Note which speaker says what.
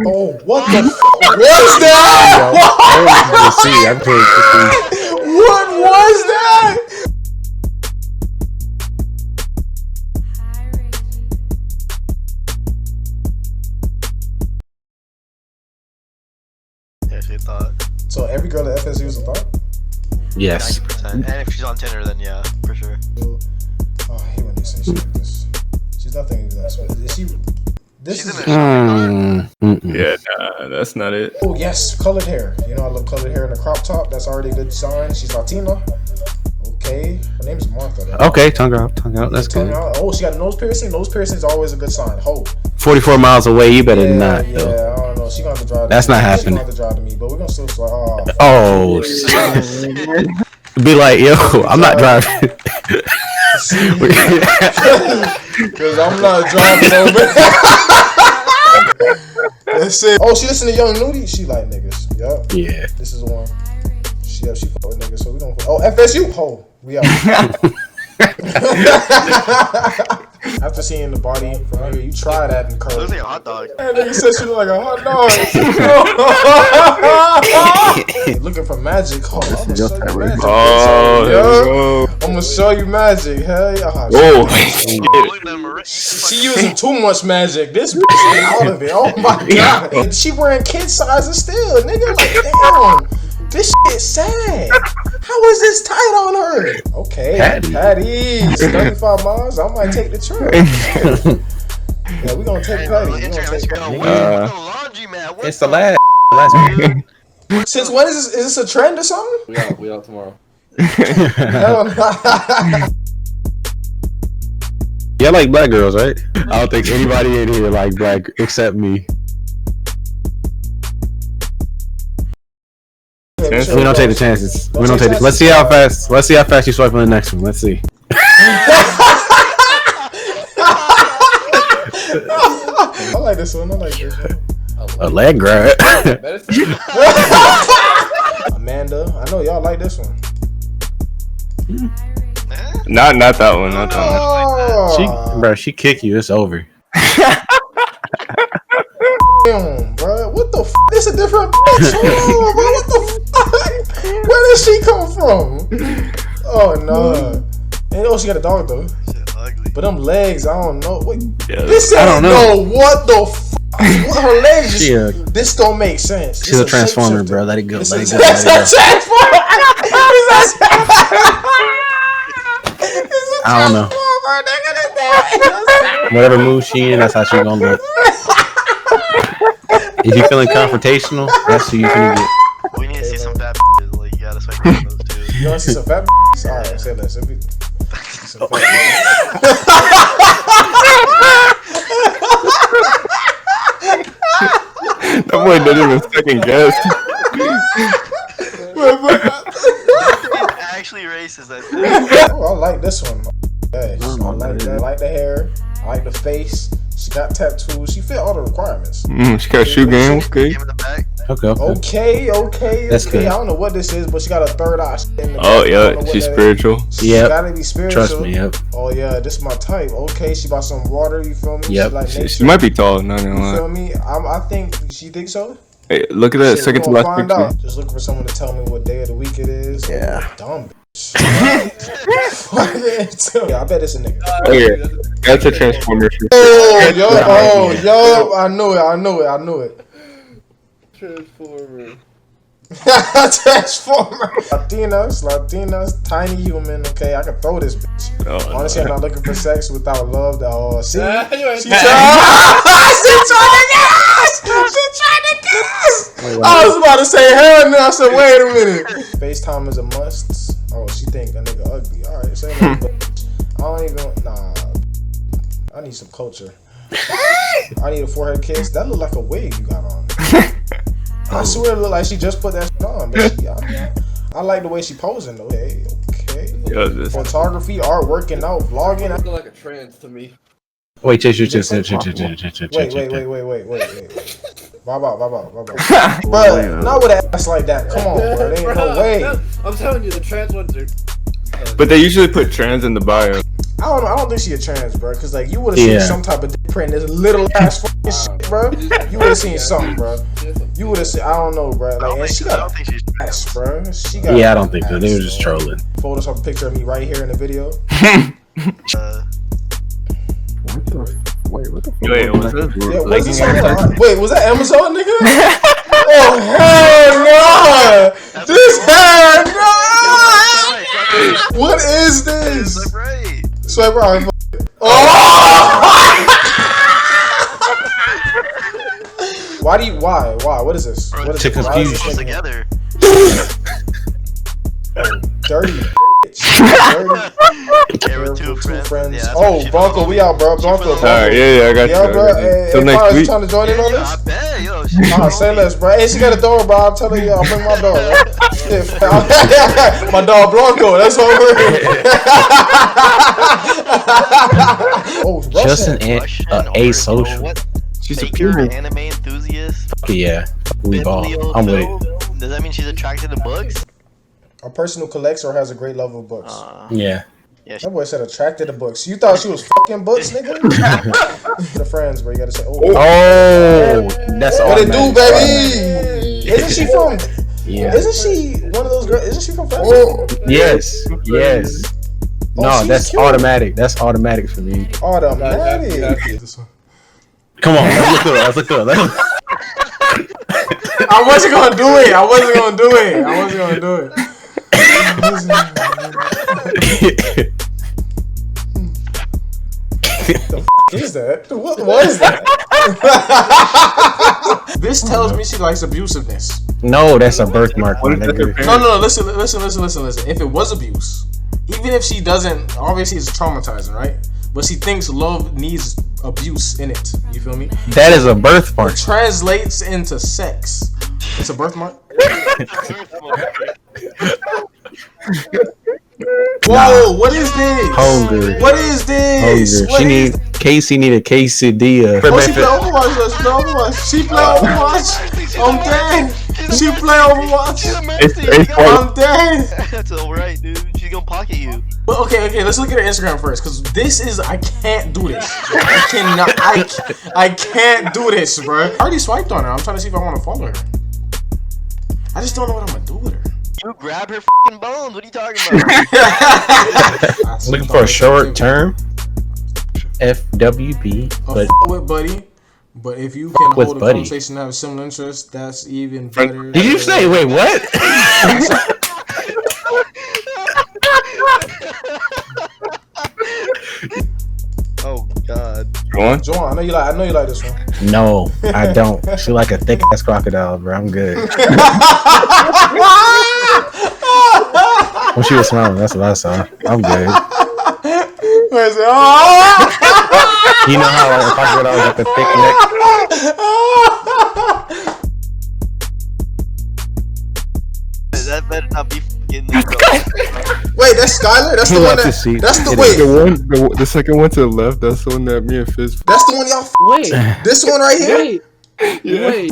Speaker 1: Oh, what the f was that? What was that?
Speaker 2: Yeah, she thought.
Speaker 1: So every girl at FSU is a thought?
Speaker 3: Yes.
Speaker 2: 90%. And if she's on Tinder, then yeah, for sure.
Speaker 1: Oh, I hate when you say shit like this. She's nothing even that special. Is she? This
Speaker 2: She's
Speaker 1: is.
Speaker 2: in a
Speaker 4: Yeah, nah, that's not it.
Speaker 1: Oh yes, colored hair. You know I love colored hair in a crop top. That's already a good sign. She's Latina. Okay, her name's Martha. Right?
Speaker 3: Okay, tongue out. That's
Speaker 1: Tongue
Speaker 3: good.
Speaker 1: out. Oh, she got a nose piercing. Nose piercing is always a good sign. Ho.
Speaker 3: 44 miles away, you better not.
Speaker 1: Yeah,
Speaker 3: Though.
Speaker 1: I don't know. She gonna have to drive.
Speaker 3: That's not
Speaker 1: She's
Speaker 3: happening.
Speaker 1: gonna have to drive to me, but we're gonna still swear.
Speaker 3: Oh, be like, yo, I'm not driving.
Speaker 1: Because I'm not driving over. That's it. Oh, she listen to Young Nudie. She like niggas. Yup.
Speaker 3: Yeah.
Speaker 1: This is the one. She fuck with niggas. So we gonna. Oh, FSU. Ho. We out. After seeing the body from here, you try that in curl.
Speaker 2: Looks like a hot dog.
Speaker 1: That nigga said she look like a hot dog. Looking for magic. Oh, I'm gonna show you magic.
Speaker 4: Oh, there we go.
Speaker 1: I'm gonna show you magic. Hell yeah.
Speaker 4: Oh,
Speaker 1: She using too much magic. This bitch is out of it. Oh my god. And she wearing kid sizes still. Nigga, like, damn. This shit is sad. How is this tight on her? Okay, Patty's 35 miles. I might take the trip. Yeah, we gonna take Patty. We gonna take Patty.
Speaker 3: It's the last week.
Speaker 1: Since when is this? Is this a trend or something?
Speaker 5: We out tomorrow.
Speaker 1: Hell no.
Speaker 3: Yeah, I like black girls, right? I don't think anybody in here like black except me. We don't take the chances. We don't take it. Let's see how fast. Let's see how fast you swipe on the next one. Let's see.
Speaker 1: I like this one. I like this one.
Speaker 3: A leg grab.
Speaker 1: Amanda, I know y'all like this one.
Speaker 4: not that one. Not that one.
Speaker 3: She kick you. It's over.
Speaker 1: Damn, bro. What the f? This a different bitch. Hold on, bro. What the fuck? Where did she come from? Oh no. And oh, she got a dog though.
Speaker 2: Ugly.
Speaker 1: But them legs, I don't know. Wait,
Speaker 4: Yeah,
Speaker 1: this
Speaker 3: I don't know.
Speaker 1: What the f? What her legs? This don't make sense.
Speaker 3: She's a transformer, bro. Let it go. Let it go.
Speaker 1: It's a transformer.
Speaker 3: I don't know. Whatever move she in, that's how she gonna look. If you feeling confrontational, that's who you can get.
Speaker 2: We need to see some fat bitches. Like, you gotta swipe on those two.
Speaker 1: You wanna see some fat bitches? Alright, say that. Some fat
Speaker 4: That boy didn't even second guess.
Speaker 2: It's actually racist, I think.
Speaker 1: Oh, I like this one. Hey, I like that. I like the hair. I like the face. She got tattoos. She fit all the requirements.
Speaker 4: She got shoe game. Okay.
Speaker 2: Give it the back.
Speaker 1: Okay.
Speaker 3: That's good.
Speaker 1: I don't know what this is, but she got a third eye. In the
Speaker 4: Oh
Speaker 1: back.
Speaker 4: yeah, she's spiritual.
Speaker 3: Yep.
Speaker 1: Gotta be spiritual.
Speaker 3: Trust me. Yep.
Speaker 1: Oh yeah, this is my type. Okay, she bought some water. You feel me?
Speaker 3: Yep.
Speaker 1: She like nature.
Speaker 4: She might be tall. Not gonna
Speaker 1: You
Speaker 4: lie.
Speaker 1: feel me? I think she thinks so.
Speaker 4: Hey, look at that
Speaker 1: Shit,
Speaker 4: second to
Speaker 1: we gonna
Speaker 4: last
Speaker 1: find
Speaker 4: picture.
Speaker 1: out. Just looking for someone to tell me what day of the week it is.
Speaker 3: Yeah.
Speaker 1: Dumb bitch. Yeah, I bet it's a nigga.
Speaker 4: Oh yeah, that's a transformer.
Speaker 1: Yo, I knew it.
Speaker 5: Transformer.
Speaker 1: Transformer. Latinas, tiny human. Okay, I can throw this bitch.
Speaker 4: Oh,
Speaker 1: Honestly, I'm not looking for sex without love. See,
Speaker 5: You ain't
Speaker 1: she tried to guess. I was about to say hell no. I said, wait a minute. FaceTime is a must. Oh, she think a nigga ugly. All right, say no. I don't even. Nah. I need some culture. I need a forehead kiss. That look like a wig you got on. I swear it look like she just put that shit on. But I like the way she posing though. Hey, okay.
Speaker 4: Yeah, this.
Speaker 1: Photography, art, working out, vlogging.
Speaker 5: Look like a trans to me.
Speaker 3: Wait.
Speaker 1: Wait. Bob. Bro, not with an ass like that. Come on, bro. There ain't no way.
Speaker 5: I'm telling you, the trans ones are.
Speaker 4: But they usually put trans in the bio.
Speaker 1: I don't think she a trans, bro. Cause like you would have seen some type of dick print in this little ass fucking shit, bro. You would have seen something, bro. You would have seen. I don't know, bro. Like, and she got ass, bro. She got.
Speaker 3: Yeah, I don't think so. They were just trolling.
Speaker 1: Photoshop a picture of me right here in the video.
Speaker 4: Wait, what the fuck?
Speaker 6: Wait, was this?
Speaker 1: Yeah, what's this on? Wait, was that Amazon, nigga? Oh hell no! This hell no! What is this? Swipe right. Oh! Why? What is this? What is
Speaker 3: To confuse
Speaker 1: this
Speaker 2: together.
Speaker 1: Dirty bitch.
Speaker 2: We're two friends. Yeah,
Speaker 1: oh, Bronco, we out, bro. Bronco.
Speaker 4: Alright, yeah, I got you.
Speaker 1: Bro. Hey,
Speaker 4: Till next week.
Speaker 1: Trying to join in on this?
Speaker 2: I bet, yo.
Speaker 1: Say less, bro. Hey, she got a dog, bro. I'm telling you, I'll bring my dog. My dog Blanco. That's what we're Oh,
Speaker 3: just an asocial.
Speaker 4: She's a
Speaker 2: pure
Speaker 4: pure
Speaker 2: anime enthusiast.
Speaker 3: Yeah, we ball. I'm with it.
Speaker 2: Does that mean she's attracted to books?
Speaker 1: A person who collects or has a great love of books.
Speaker 3: Yeah.
Speaker 1: That boy said attracted to books. You thought she was fucking books, nigga? The friends, bro. You gotta say,
Speaker 3: Oh, that's all.
Speaker 1: What it do, baby? Isn't she from?
Speaker 3: Yeah.
Speaker 1: Isn't she one of those girls? Isn't she from France?
Speaker 3: Yes. No, that's
Speaker 1: cute.
Speaker 3: automatic. That's automatic for me.
Speaker 1: Automatic.
Speaker 3: Come on, let's look up.
Speaker 1: I wasn't gonna do it. The f is that? What was that? This tells me she likes abusiveness.
Speaker 3: No, that's a birthmark. My nigga.
Speaker 1: No. Listen. If it was abuse, even if she doesn't, obviously it's traumatizing, right? But she thinks love needs abuse in it. You feel me?
Speaker 3: That is a birthmark.
Speaker 1: It translates into sex. It's a birthmark. Whoa! What is this?
Speaker 3: Hungry.
Speaker 1: What is this?
Speaker 3: Hungry. Casey need a quesadilla.
Speaker 1: Oh, she play Overwatch. She play Overwatch. I'm dead. She play Overwatch. I'm dead.
Speaker 2: That's alright, dude. She's gonna pocket you.
Speaker 1: But okay. Let's look at her Instagram first, cause this is I can't do this. I can't do this, bro. I already swiped on her. I'm trying to see if I want to follow her. I just don't know what I'm gonna do with her.
Speaker 2: You grab her f***ing bones. What are you talking about?
Speaker 3: Looking for a short term. FWB. But
Speaker 1: with buddy. But if you can hold a
Speaker 3: buddy.
Speaker 1: conversation and have a similar interest, that's even better.
Speaker 3: Did you say? Wait, what?
Speaker 2: Oh God.
Speaker 1: Joan, I know you like this one.
Speaker 3: No, I don't. She like a thick ass crocodile, bro. I'm good. When she was smiling, that's what I saw. I'm good. You know how like, a crocodile got the thick neck?
Speaker 2: That better not be f***ing legal.
Speaker 1: Wait, that's Skylar? That's the one that. That's the wait.
Speaker 4: The second one to the left. That's the one that me and Fizz.
Speaker 1: That's the one y'all.
Speaker 6: Wait,
Speaker 1: This one right here.
Speaker 6: wait.